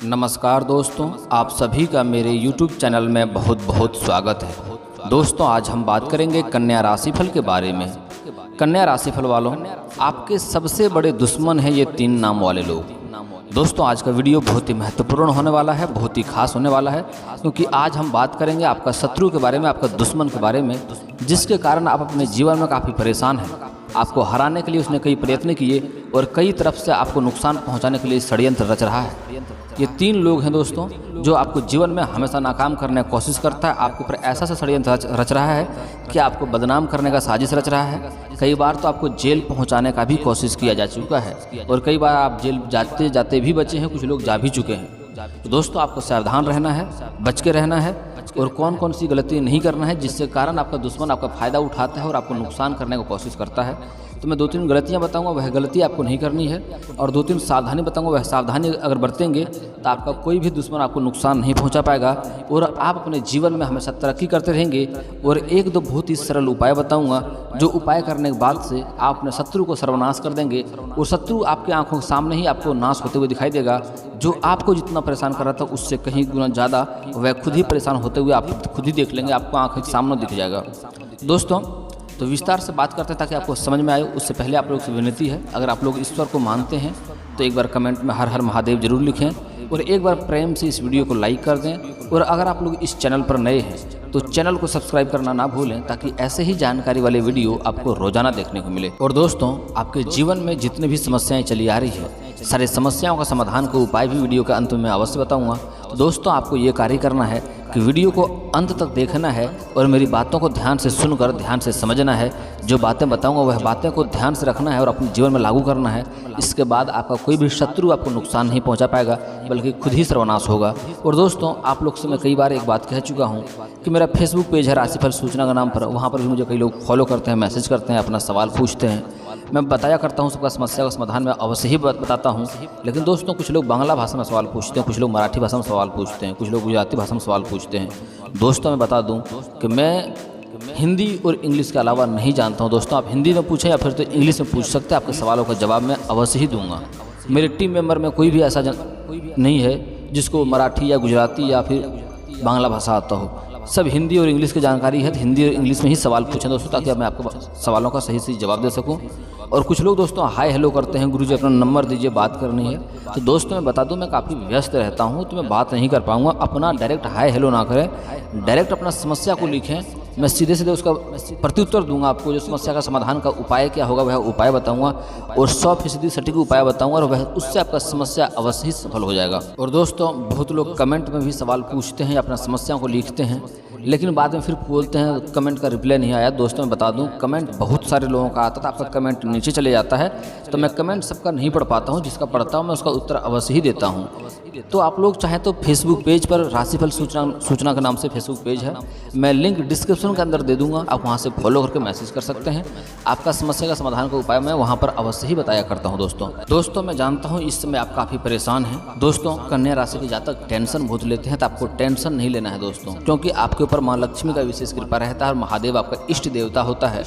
नमस्कार दोस्तों, आप सभी का मेरे YouTube चैनल में बहुत बहुत स्वागत है। दोस्तों, आज हम बात करेंगे कन्या राशिफल के बारे में। कन्या राशिफल वालों, आपके सबसे बड़े दुश्मन हैं ये 3 नाम वाले लोग। दोस्तों, आज का वीडियो बहुत ही महत्वपूर्ण होने वाला है, बहुत ही खास होने वाला है, क्योंकि आज हम बात करेंगे आपका शत्रु के बारे में, आपका दुश्मन के बारे में, जिसके कारण आप अपने जीवन में काफ़ी परेशान हैं। आपको हराने के लिए उसने कई प्रयत्न किए और कई तरफ से आपको नुकसान पहुंचाने के लिए षड्यंत्र रच रहा है। ये 3 लोग हैं दोस्तों, जो आपको जीवन में हमेशा नाकाम करने की कोशिश करता है। आपके ऊपर ऐसा षड्यंत्र रच रहा है कि आपको बदनाम करने का साजिश रच रहा है। कई बार तो आपको जेल पहुंचाने का भी कोशिश किया जा चुका है और कई बार आप जेल जाते जाते भी बचे हैं, कुछ लोग जा भी चुके हैं। तो दोस्तों, आपको सावधान रहना है, बच के रहना है और कौन कौन सी गलती नहीं करना है जिससे कारण आपका दुश्मन आपका फ़ायदा उठाता है और आपको नुकसान करने की कोशिश करता है। तो मैं 2-3 गलतियां बताऊंगा, वह गलती आपको नहीं करनी है, और 2-3 सावधानी बताऊंगा, वह सावधानी अगर बरतेंगे तो आपका कोई भी दुश्मन आपको नुकसान नहीं पहुंचा पाएगा और आप अपने जीवन में हमेशा तरक्की करते रहेंगे। और 1-2 बहुत ही सरल उपाय बताऊंगा, जो उपाय करने के बाद से आप अपने शत्रु को सर्वनाश कर देंगे और शत्रु आपकी आंखों के सामने ही आपको नाश होते हुए दिखाई देगा। जो आपको जितना परेशान कर रहा था उससे कहीं गुना ज़्यादा वह खुद ही परेशान होते हुए आप खुद ही देख लेंगे, आपको आंखों के सामने दिख जाएगा। दोस्तों, तो विस्तार से बात करते हैं ताकि आपको समझ में आए। उससे पहले आप लोग से विनती है, अगर आप लोग ईश्वर को मानते हैं तो एक बार कमेंट में हर हर महादेव जरूर लिखें और एक बार प्रेम से इस वीडियो को लाइक कर दें। और अगर आप लोग इस चैनल पर नए हैं तो चैनल को सब्सक्राइब करना ना भूलें, ताकि ऐसे ही जानकारी वाले वीडियो आपको रोजाना देखने को मिले। और दोस्तों, आपके जीवन में जितने भी समस्याएं चली आ रही है, सारे समस्याओं का समाधान को उपाय भी वीडियो के अंत में अवश्य बताऊंगा। तो दोस्तों, आपको ये कार्य करना है कि वीडियो को अंत तक देखना है और मेरी बातों को ध्यान से सुनकर ध्यान से समझना है। जो बातें बताऊंगा वह बातें को ध्यान से रखना है और अपने जीवन में लागू करना है। इसके बाद आपका कोई भी शत्रु आपको नुकसान नहीं पहुंचा पाएगा, बल्कि खुद ही सर्वनाश होगा। और दोस्तों, आप लोग से मैं कई बार एक बात कह चुका हूं कि मेरा फेसबुक पेज है राशिफल सूचना के नाम पर, वहाँ पर भी मुझे कई लोग फॉलो करते हैं, मैसेज करते हैं, अपना सवाल पूछते हैं। मैं बताया करता हूँ सबका समस्या का समाधान मैं अवश्य ही बताता हूँ। लेकिन दोस्तों, कुछ लोग बांग्ला भाषा में सवाल पूछते हैं, कुछ लोग मराठी भाषा में सवाल पूछते हैं, कुछ लोग गुजराती भाषा में सवाल पूछते हैं। दोस्तों, मैं बता दूं कि मैं हिंदी और इंग्लिश के अलावा नहीं जानता हूं। दोस्तों, आप हिंदी में पूछें या फिर तो इंग्लिश में पूछ सकते हैं, आपके सवालों का जवाब मैं अवश्य ही दूंगा। मेरे टीम मेंबर में कोई भी ऐसा नहीं है जिसको मराठी या गुजराती या फिर बांग्ला भाषा आता हो। सब हिंदी और इंग्लिश की जानकारी है, तो हिंदी और इंग्लिश में ही सवाल पूछें दोस्तों, ताकि मैं आपको सवालों का सही सही जवाब दे सकूं। और कुछ लोग दोस्तों हाय हेलो करते हैं, गुरुजी अपना नंबर दीजिए, बात करनी है। तो दोस्तों, मैं बता दूं, मैं काफ़ी व्यस्त रहता हूं, तो मैं बात नहीं कर पाऊंगा। अपना डायरेक्ट हाय हेलो ना करें, डायरेक्ट अपना समस्या को लिखें, मैं सीधे सीधे उसका प्रत्युत्तर दूंगा। आपको जो समस्या का समाधान का उपाय क्या होगा वह उपाय बताऊंगा और 100% सटीक उपाय बताऊंगा, और वह उससे आपका समस्या अवश्य ही सफल हो जाएगा। और दोस्तों, बहुत लोग कमेंट में भी सवाल पूछते हैं, अपना समस्या को लिखते हैं, लेकिन बाद में फिर बोलते हैं कमेंट का रिप्लाई नहीं आया। दोस्तों, मैं बता दूं, कमेंट बहुत सारे लोगों का आता था, आपका कमेंट नीचे चले जाता है, तो मैं कमेंट सबका नहीं पढ़ पाता हूं। जिसका पढ़ता हूं मैं उसका उत्तर अवश्य ही देता हूं। तो आप लोग चाहें तो फेसबुक पेज पर राशिफल सूचना के नाम से फेसबुक पेज है, मैं लिंक डिस्क्रिप्शन के अंदर दे दूंगा, आप वहां से फॉलो करके मैसेज कर सकते हैं। आपका समस्या का समाधान का उपाय मैं वहां पर अवश्य ही बताया करता हूं। दोस्तों, मैं जानता हूं इस समय आप काफ़ी परेशान हैं। दोस्तों, कन्या राशि के जातक टेंशन बहुत लेते हैं, तो आपको टेंशन नहीं लेना है दोस्तों, क्योंकि आपके ऊपर माँ लक्ष्मी का विशेष कृपा रहता है और महादेव आपका इष्ट देवता होता है।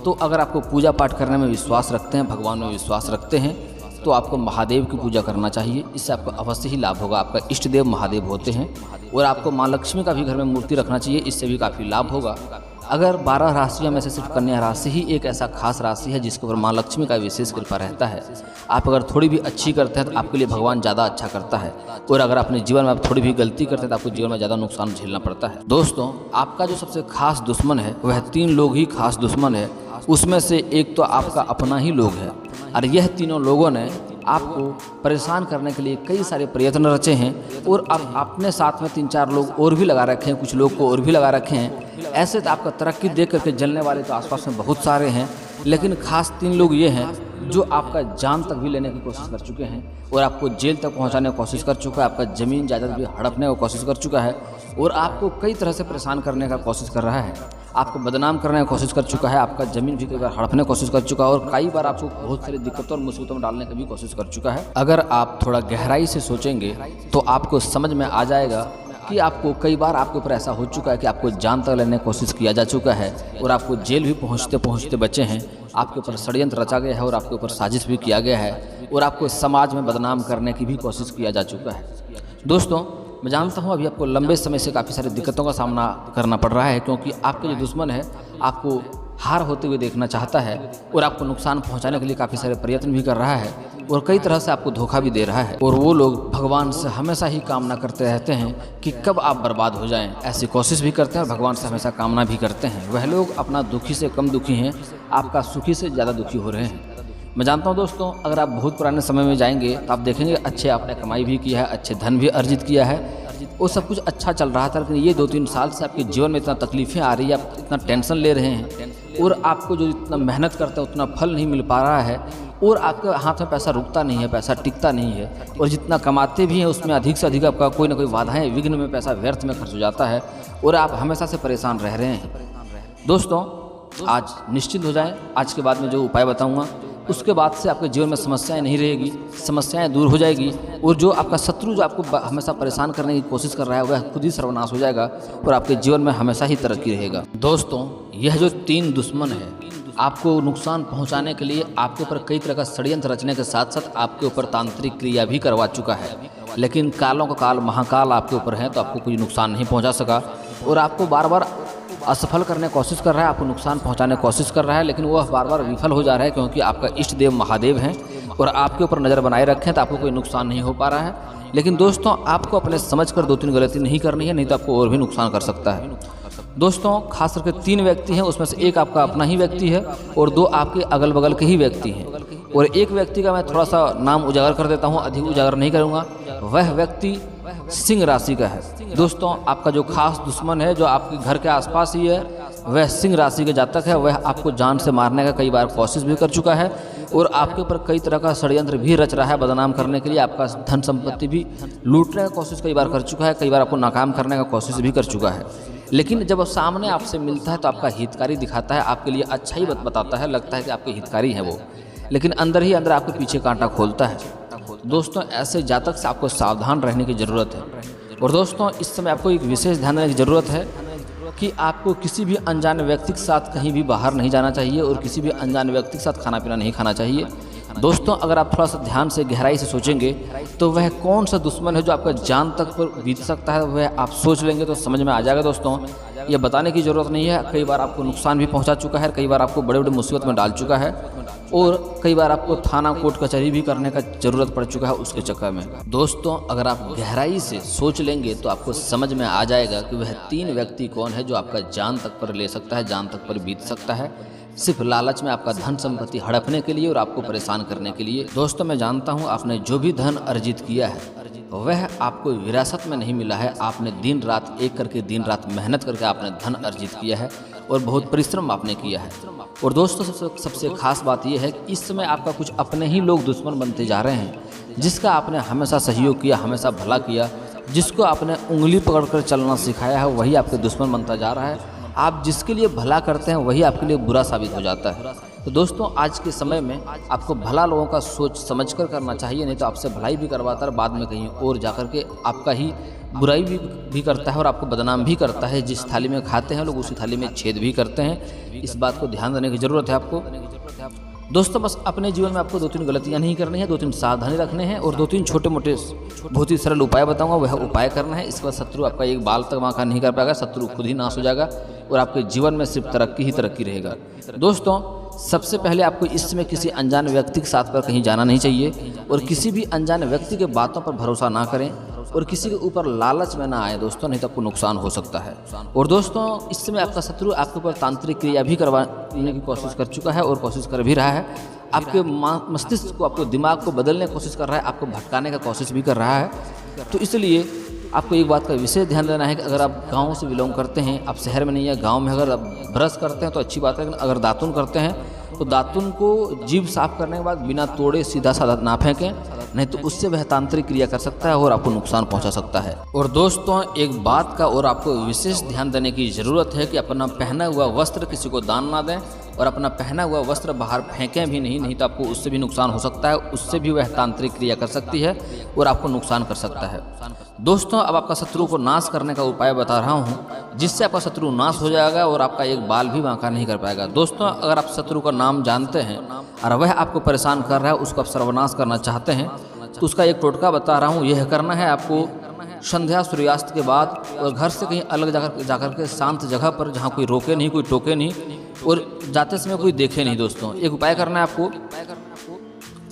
तो अगर आपको पूजा पाठ करने में विश्वास रखते हैं, भगवान में विश्वास रखते हैं, तो आपको महादेव की पूजा करना चाहिए। इससे आपको अवश्य ही लाभ होगा। आपका इष्ट देव महादेव होते हैं। और आपको माँ लक्ष्मी का भी घर में मूर्ति रखना चाहिए, इससे भी काफ़ी लाभ होगा। अगर 12 राशियों में से सिर्फ कन्या राशि ही एक ऐसा खास राशि है जिसके ऊपर माँ लक्ष्मी का विशेष कृपा रहता है। आप अगर थोड़ी भी अच्छी करते हैं तो आपके लिए भगवान ज़्यादा अच्छा करता है, और अगर अपने जीवन में आप थोड़ी भी गलती करते हैं तो आपको जीवन में ज़्यादा नुकसान झेलना पड़ता है। दोस्तों, आपका जो सबसे खास दुश्मन है वह 3 लोग ही खास दुश्मन है। उसमें से एक तो आपका अपना ही लोग है, और यह तीनों लोगों ने आपको परेशान करने के लिए कई सारे प्रयत्न रचे हैं, और अब अपने साथ में 3-4 लोग और भी लगा रखे हैं, कुछ लोग को और भी लगा रखे हैं। ऐसे तो आपका तरक्की देख करके जलने वाले तो आसपास में बहुत सारे हैं, लेकिन खास 3 लोग ये हैं जो आपका जान तक भी लेने की कोशिश कर चुके हैं और आपको जेल तक पहुंचाने की कोशिश कर चुका है, आपका ज़मीन जायदाद भी हड़पने की कोशिश कर चुका है, और आपको कई तरह से परेशान करने का कोशिश कर रहा है, आपको बदनाम करने की कोशिश कर चुका है, आपका ज़मीन भी कई बार हड़पने की कोशिश कर चुका है, और कई बार आपको बहुत सारी दिक्कतों और मुसीबतों में डालने की भी कोशिश कर चुका है। अगर आप थोड़ा गहराई से सोचेंगे तो आपको समझ में आ जाएगा कि आपको कई बार आपके ऊपर ऐसा हो चुका है कि आपको जान तक लेने की कोशिश किया जा चुका है और आपको जेल भी पहुंचते पहुंचते बचे हैं। आपके ऊपर षड्यंत्र रचा गया है और आपके ऊपर साजिश भी किया गया है और आपको समाज में बदनाम करने की भी कोशिश किया जा चुका है। दोस्तों मैं जानता हूँ अभी आपको लंबे समय से काफ़ी सारी दिक्कतों का सामना करना पड़ रहा है, क्योंकि आपके जो दुश्मन है आपको हार होते हुए देखना चाहता है और आपको नुकसान पहुंचाने के लिए काफ़ी सारे प्रयत्न भी कर रहा है और कई तरह से आपको धोखा भी दे रहा है। और वो लोग भगवान से हमेशा ही कामना करते रहते हैं कि कब आप बर्बाद हो जाएं, ऐसी कोशिश भी करते हैं और भगवान से हमेशा कामना भी करते हैं। वह लोग अपना दुखी से कम दुखी हैं, आपका सुखी से ज़्यादा दुखी हो रहे हैं। मैं जानता हूं दोस्तों, अगर आप बहुत पुराने समय में जाएंगे तो आप देखेंगे अच्छे आपने कमाई भी किया है, अच्छे धन भी अर्जित किया है, वो सब कुछ अच्छा चल रहा था। लेकिन ये 2-3 साल से आपके जीवन में इतना तकलीफ़ें आ रही है, आप इतना टेंशन ले रहे हैं और आपको जो इतना मेहनत करते हैं उतना फल नहीं मिल पा रहा है और आपके हाथ में पैसा रुकता नहीं है, पैसा टिकता नहीं है और जितना कमाते भी हैं उसमें अधिक से अधिक आपका कोई ना कोई बाधाएं विघ्न में पैसा व्यर्थ में खर्च हो जाता है और आप हमेशा से परेशान रह रहे हैं। दोस्तों आज निश्चिंत हो जाएं, आज के बाद में जो उपाय बताऊंगा उसके बाद से आपके जीवन में समस्याएं नहीं रहेगी, समस्याएं दूर हो जाएगी और जो आपका शत्रु जो आपको हमेशा परेशान करने की कोशिश कर रहा है वह खुद ही सर्वनाश हो जाएगा और आपके जीवन में हमेशा ही तरक्की रहेगा। दोस्तों यह जो 3 दुश्मन है आपको नुकसान पहुंचाने के लिए आपके ऊपर कई तरह का षड्यंत्र रचने के साथ साथ आपके ऊपर तांत्रिक क्रिया भी करवा चुका है, लेकिन कालों का काल महाकाल आपके ऊपर है तो आपको कोई नुकसान नहीं पहुँचा सका और आपको बार बार असफल करने की कोशिश कर रहा है, आपको नुकसान पहुंचाने की कोशिश कर रहा है, लेकिन वह बार बार विफल हो जा रहा है क्योंकि आपका इष्ट देव महादेव हैं और आपके ऊपर नज़र बनाए रखें तो आपको कोई नुकसान नहीं हो पा रहा है। लेकिन दोस्तों आपको अपने समझ कर 2-3 गलती नहीं करनी है, नहीं तो आपको और भी नुकसान कर सकता है। दोस्तों खास करके 3 व्यक्ति हैं, उसमें से एक आपका अपना ही व्यक्ति है और 2 आपके अगल बगल के ही व्यक्ति हैं और एक व्यक्ति का मैं थोड़ा सा नाम उजागर कर देता हूँ, अधिक उजागर नहीं करूँगा। वह व्यक्ति सिंह राशि का है। दोस्तों आपका जो खास दुश्मन है जो आपके घर के आसपास ही है वह सिंह राशि के जातक है। वह आपको जान से मारने का कई बार कोशिश भी कर चुका है और आपके ऊपर कई तरह का षड्यंत्र भी रच रहा है बदनाम करने के लिए, आपका धन संपत्ति भी लूटने का कोशिश कई बार कर चुका है, कई बार आपको नाकाम करने का कोशिश भी कर चुका है। लेकिन जब सामने आपसे मिलता है तो आपका हितकारी दिखाता है, आपके लिए अच्छा ही बताता है, लगता है कि आपके हितकारी है वो, लेकिन अंदर ही अंदर आपके पीछे कांटा खोलता है। दोस्तों ऐसे जातक से आपको सावधान रहने की ज़रूरत है। और दोस्तों इस समय आपको एक विशेष ध्यान देने की ज़रूरत है कि आपको किसी भी अनजान व्यक्ति के साथ कहीं भी बाहर नहीं जाना चाहिए और किसी भी अनजान व्यक्ति के साथ खाना पीना नहीं खाना चाहिए। दोस्तों अगर आप थोड़ा सा ध्यान से गहराई से सोचेंगे तो वह कौन सा दुश्मन है जो आपका जान तक पर बीत सकता है, वह आप सोच लेंगे तो समझ में आ जाएगा। दोस्तों ये बताने की ज़रूरत नहीं है, कई बार आपको नुकसान भी पहुंचा चुका है, कई बार आपको बड़े बड़े मुसीबत में डाल चुका है और कई बार आपको थाना कोर्ट कचहरी भी करने का ज़रूरत पड़ चुका है उसके चक्कर में। दोस्तों अगर आप गहराई से सोच लेंगे तो आपको समझ में आ जाएगा कि वह 3 व्यक्ति कौन है जो आपका जान तक पर ले सकता है, जान तक पर बीत सकता है, सिर्फ लालच में आपका धन संपत्ति हड़पने के लिए और आपको परेशान करने के लिए। दोस्तों मैं जानता हूं आपने जो भी धन अर्जित किया है वह आपको विरासत में नहीं मिला है, आपने दिन रात एक करके दिन रात मेहनत करके आपने धन अर्जित किया है और बहुत परिश्रम आपने किया है। और दोस्तों सबसे खास बात यह है कि इस समय आपका कुछ अपने ही लोग दुश्मन बनते जा रहे हैं, जिसका आपने हमेशा सहयोग किया, हमेशा भला किया, जिसको आपने उंगली पकड़कर चलना सिखाया है वही आपके दुश्मन बनता जा रहा है। आप जिसके लिए भला करते हैं वही आपके लिए बुरा साबित हो जाता है। तो दोस्तों आज के समय में आपको भला लोगों का सोच समझकर करना चाहिए, नहीं तो आपसे भलाई भी करवाता है बाद में कहीं और जाकर के आपका ही बुराई भी करता है और आपको बदनाम भी करता है। जिस थाली में खाते हैं लोग उसी थाली में छेद भी करते हैं। इस बात को ध्यान देने की ज़रूरत है आपको। दोस्तों बस अपने जीवन में आपको 2-3 गलतियां नहीं करनी है, 2-3 सावधानी रखने हैं और 2-3 छोटे मोटे बहुत ही सरल उपाय बताऊंगा, वह उपाय करना है। इसके बाद शत्रु आपका एक बाल तक वाँका नहीं कर पाएगा, शत्रु खुद ही नाश हो जाएगा और आपके जीवन में सिर्फ तरक्की ही तरक्की रहेगा। दोस्तों सबसे पहले आपको इस समय किसी अनजान व्यक्ति के साथ पर कहीं जाना नहीं चाहिए और किसी भी अनजान व्यक्ति के बातों पर भरोसा ना करें और किसी के ऊपर लालच में ना आए दोस्तों, नहीं तो आपको नुकसान हो सकता है। और दोस्तों इस समय आपका शत्रु आपके ऊपर तांत्रिक क्रिया भी करवाने की कोशिश कर चुका है और कोशिश कर भी रहा है। आपके मस्तिष्क को, आपको दिमाग को बदलने की कोशिश कर रहा है, आपको भटकाने का कोशिश भी कर रहा है। तो इसलिए आपको एक बात का विशेष ध्यान देना है कि अगर आप गाँव से बिलोंग करते हैं, आप शहर में नहीं है, गाँव में अगर आप ब्रश करते हैं तो अच्छी बात है, लेकिन अगर दातुन करते हैं तो दातुन को जीभ साफ करने के बाद बिना तोड़े सीधा साधा ना फेंकें, नहीं तो उससे वह तांत्रिक क्रिया कर सकता है और आपको नुकसान पहुंचा सकता है। और दोस्तों एक बात का और आपको विशेष ध्यान देने की ज़रूरत है कि अपना पहना हुआ वस्त्र किसी को दान ना दें और अपना पहना हुआ वस्त्र बाहर फेंकें भी नहीं, नहीं तो आपको उससे भी नुकसान हो सकता है, उससे भी वह तांत्रिक क्रिया कर सकती है और आपको नुकसान कर सकता है। दोस्तों अब आपका शत्रु को नाश करने का उपाय बता रहा हूँ, जिससे आपका शत्रु नाश हो जाएगा और आपका एक बाल भी बांका नहीं कर पाएगा। दोस्तों अगर आप शत्रु का नाम जानते हैं और वह आपको परेशान कर रहा है, उसको आप सर्वनाश करना चाहते हैं, तो उसका एक टोटका बता रहा हूँ। यह करना है आपको संध्या सूर्यास्त के बाद, और घर से कहीं अलग जाकर के शांत जगह पर जहाँ कोई रोके नहीं, कोई टोके नहीं, और जाते समय कोई देखे नहीं। दोस्तों एक उपाय करना है आपको,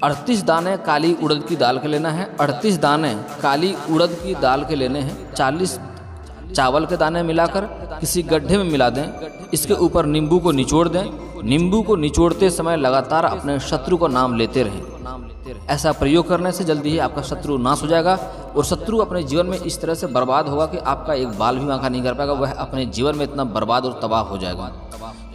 38 दाने काली उड़द की दाल के लेना है, 38 दाने काली उड़द की दाल के लेने हैं, 40 चावल के दाने मिलाकर किसी गड्ढे में मिला दें। इसके ऊपर नींबू को निचोड़ दें। नींबू को निचोड़ते समय लगातार अपने शत्रु का नाम लेते रहें। ऐसा प्रयोग करने से जल्दी ही आपका शत्रु नाश हो जाएगा, और शत्रु अपने जीवन में इस तरह से बर्बाद होगा कि आपका एक बाल भी बांका नहीं कर पाएगा, वह अपने जीवन में इतना बर्बाद और तबाह हो जाएगा।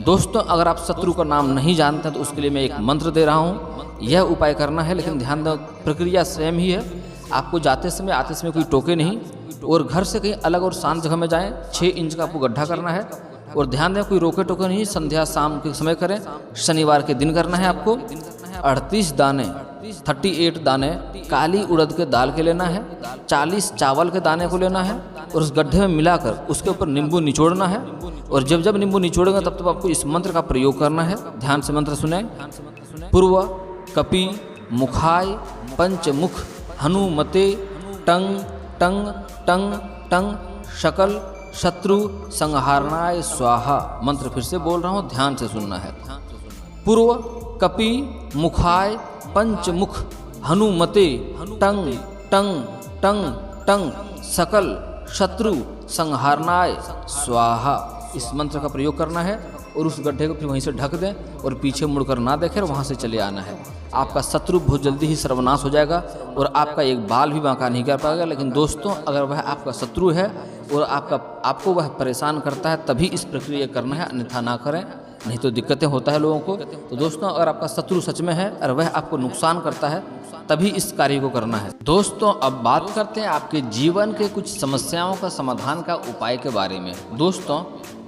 दोस्तों अगर आप शत्रु का नाम नहीं जानते तो उसके लिए मैं एक मंत्र दे रहा हूँ, यह उपाय करना है, लेकिन ध्यान दें प्रक्रिया सेम ही है। आपको जाते समय आते समय कोई टोके नहीं, और घर से कहीं अलग और शांत जगह में जाएं। 6 इंच का आपको गड्ढा करना है, और ध्यान दें कोई रोके टोके नहीं, संध्या शाम के समय करें। शनिवार के दिन करना है आपको। 38 दाने 38 दाने काली उड़द के दाल के लेना है, 40 चावल के दाने को लेना है, और उस गड्ढे में मिलाकर उसके ऊपर नींबू निचोड़ना है। और जब जब नींबू निचोड़ेंगे तब तब आपको इस मंत्र का प्रयोग करना है। ध्यान से मंत्र सुने। पूर्व कपि मुखाय पंचमुख हनुमते टंग टंग टंग टंग सकल शत्रु संहारणाय स्वाहा। मंत्र फिर से बोल रहा हूँ, ध्यान से सुनना है। पूर्व कपि मुखाय पंचमुख हनुमते टंग टंग टंग टंग सकल शत्रु संहारणाय स्वाहा। इस मंत्र का प्रयोग करना है, और उस गड्ढे को फिर वहीं से ढक दें, और पीछे मुड़कर ना देखें, और वहाँ से चले आना है। आपका शत्रु बहुत जल्दी ही सर्वनाश हो जाएगा, और आपका एक बाल भी बांका नहीं कर पाएगा। लेकिन दोस्तों अगर वह आपका शत्रु है और आपको वह परेशान करता है, तभी इस प्रक्रिया करना है, अन्यथा ना करें, नहीं तो दिक्कतें होता है लोगों को। तो दोस्तों अगर आपका शत्रु सच में है और वह आपको नुकसान करता है, तभी इस कार्य को करना है। दोस्तों अब बात करते हैं आपके जीवन के कुछ समस्याओं का समाधान का उपाय के बारे में। दोस्तों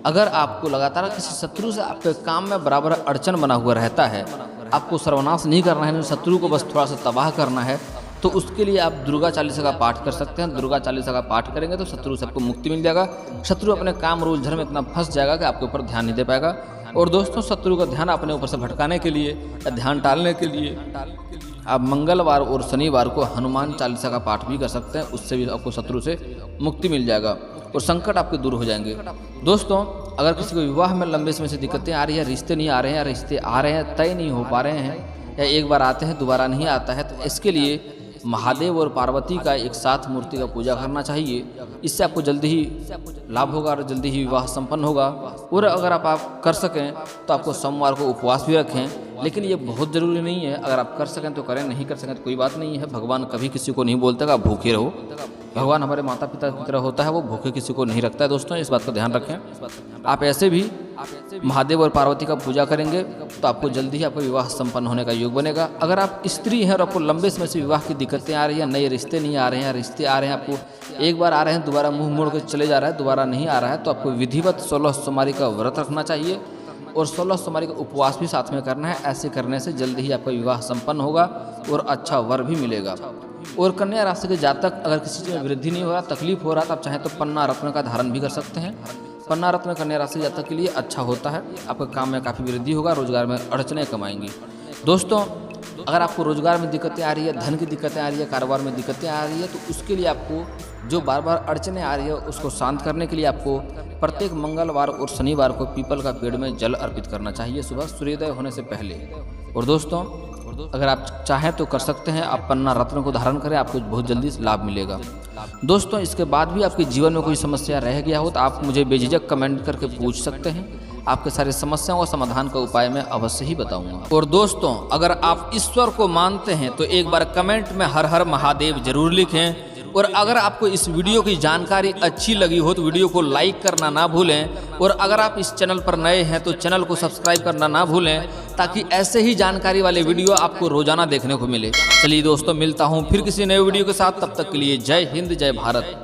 अगर आपको लगातार किसी शत्रु से आपके काम में बराबर अड़चन बना हुआ रहता है, आपको सर्वनाश नहीं करना है, शत्रु को बस थोड़ा सा तबाह करना है, तो उसके लिए आप दुर्गा चालीसा का पाठ कर सकते हैं। दुर्गा चालीसा का पाठ करेंगे तो शत्रु से आपको मुक्ति मिल जाएगा। शत्रु अपने काम रोजगार में इतना फंस जाएगा कि आपके ऊपर ध्यान नहीं दे पाएगा। और दोस्तों शत्रु का ध्यान अपने ऊपर से भटकाने के लिए या ध्यान टालने के लिए आप मंगलवार और शनिवार को हनुमान चालीसा का पाठ भी कर सकते हैं। उससे भी आपको शत्रु से मुक्ति मिल जाएगा और संकट आपके दूर हो जाएंगे। दोस्तों अगर किसी को विवाह में लंबे समय से दिक्कतें आ रही है, रिश्ते नहीं आ रहे हैं, या रिश्ते आ रहे हैं तय नहीं हो पा रहे हैं, या एक बार आते हैं दोबारा नहीं आता है, तो इसके लिए महादेव और पार्वती का एक साथ मूर्ति का पूजा करना चाहिए। इससे आपको जल्दी ही लाभ होगा और जल्दी ही विवाह संपन्न होगा। और अगर आप कर सकें तो आपको सोमवार को उपवास भी रखें, लेकिन ये बहुत ज़रूरी नहीं है। अगर आप कर सकें तो करें, नहीं कर सकें तो कोई बात नहीं है। भगवान कभी किसी को नहीं बोलता कि आप भूखे रहो। भगवान हमारे माता पिता की तरह होता है, वो भूखे किसी को नहीं रखता है। दोस्तों इस बात का ध्यान रखें। आप ऐसे भी महादेव और पार्वती का पूजा करेंगे तो आपको जल्दी ही आपका विवाह संपन्न होने का योग बनेगा। अगर आप स्त्री हैं और आपको लंबे समय से विवाह की दिक्कतें आ रही हैं, नए रिश्ते नहीं आ रहे हैं, रिश्ते आ रहे हैं आपको एक बार आ रहे हैं दोबारा मुंह मोड़ के चले जा रहा है, दोबारा नहीं आ रहा है, तो आपको विधिवत 16 सोमवारी का व्रत रखना चाहिए और 16 सोमवारी का उपवास भी साथ में करना है। ऐसे करने से जल्दी ही आपका विवाह संपन्न होगा और अच्छा वर भी मिलेगा। और कन्या राशि के जातक अगर किसी चीज़ में वृद्धि नहीं हो रहा, तकलीफ हो रहा, तो आप चाहें तो पन्ना रत्न का धारण भी कर सकते हैं। पन्ना रत्न कन्या राशि जातक के लिए अच्छा होता है। आपके काम में काफ़ी वृद्धि होगा, रोजगार में अड़चने कमाएंगी। दोस्तों अगर आपको रोजगार में दिक्कतें आ रही है, धन की दिक्कतें आ रही है, कारोबार में दिक्कतें आ रही है, तो उसके लिए आपको जो बार बार अड़चने आ रही है उसको शांत करने के लिए आपको प्रत्येक मंगलवार और शनिवार को पीपल का पेड़ में जल अर्पित करना चाहिए सुबह सूर्योदय होने से पहले। और दोस्तों अगर आप चाहें तो कर सकते हैं, आप पन्ना रत्न को धारण करें, आपको बहुत जल्दी लाभ मिलेगा। दोस्तों इसके बाद भी आपके जीवन में कोई समस्या रह गया हो तो आप मुझे बेझिझक कमेंट करके पूछ सकते हैं। आपके सारे समस्याओं का समाधान का उपाय मैं अवश्य ही बताऊंगा। और दोस्तों अगर आप ईश्वर को मानते हैं तो एक बार कमेंट में हर हर महादेव जरूर लिखें। और अगर आपको इस वीडियो की जानकारी अच्छी लगी हो तो वीडियो को लाइक करना ना भूलें। और अगर आप इस चैनल पर नए हैं तो चैनल को सब्सक्राइब करना ना भूलें, ताकि ऐसे ही जानकारी वाले वीडियो आपको रोजाना देखने को मिले। चलिए दोस्तों मिलता हूँ फिर किसी नए वीडियो के साथ, तब तक के लिए जय हिंद जय भारत।